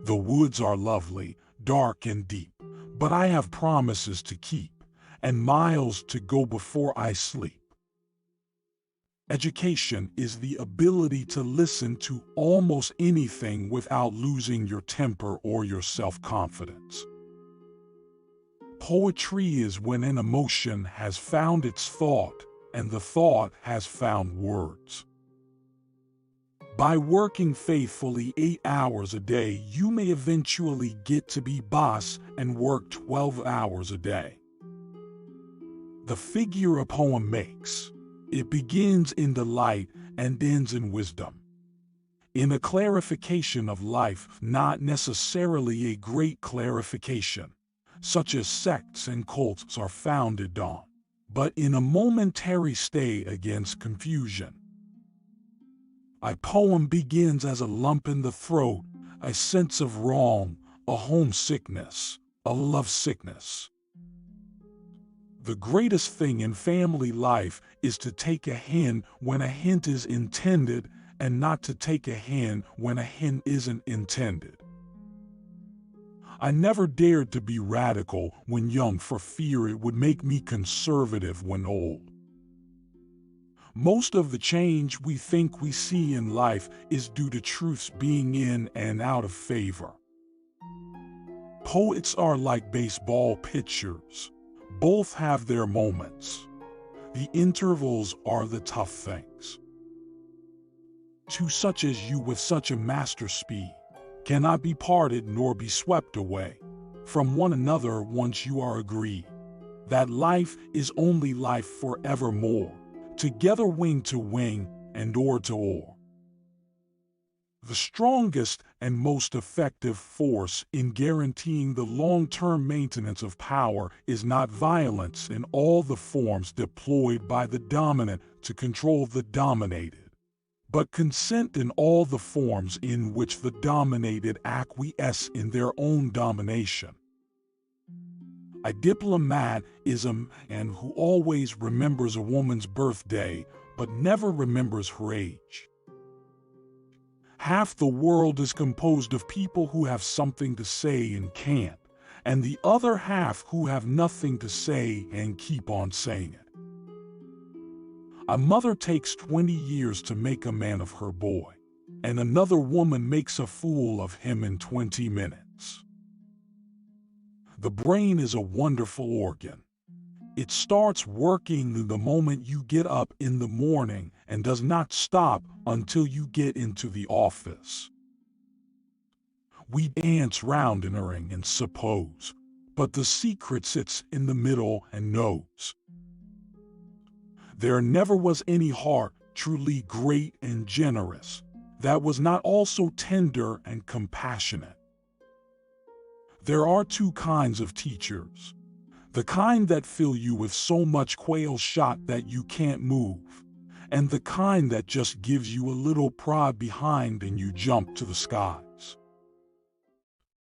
The woods are lovely, dark and deep, but I have promises to keep, and miles to go before I sleep. Education is the ability to listen to almost anything without losing your temper or your self-confidence. Poetry is when an emotion has found its thought, and the thought has found words. By working faithfully 8 hours a day, you may eventually get to be boss and work 12 hours a day. The figure a poem makes. It begins in delight and ends in wisdom. In a clarification of life, not necessarily a great clarification, such as sects and cults are founded on, but in a momentary stay against confusion. A poem begins as a lump in the throat, a sense of wrong, a homesickness, a lovesickness. The greatest thing in family life is to take a hint when a hint is intended and not to take a hint when a hint isn't intended. I never dared to be radical when young for fear it would make me conservative when old. Most of the change we think we see in life is due to truths being in and out of favor. Poets are like baseball pitchers. Both have their moments. The intervals are the tough things. Two such as you with such a master speed cannot be parted nor be swept away from one another once you are agreed that life is only life forevermore, together wing to wing and oar to oar. The strongest and most effective force in guaranteeing the long-term maintenance of power is not violence in all the forms deployed by the dominant to control the dominated, but consent in all the forms in which the dominated acquiesce in their own domination. A diplomat is a man who always remembers a woman's birthday, but never remembers her age. Half the world is composed of people who have something to say and can't, and the other half who have nothing to say and keep on saying it. A mother takes 20 years to make a man of her boy, and another woman makes a fool of him in 20 minutes. The brain is a wonderful organ. It starts working the moment you get up in the morning and does not stop until you get into the office. We dance round in a ring and suppose, but the secret sits in the middle and knows. There never was any heart truly great and generous that was not also tender and compassionate. There are two kinds of teachers. The kind that fill you with so much quail shot that you can't move, and the kind that just gives you a little prod behind and you jump to the sky.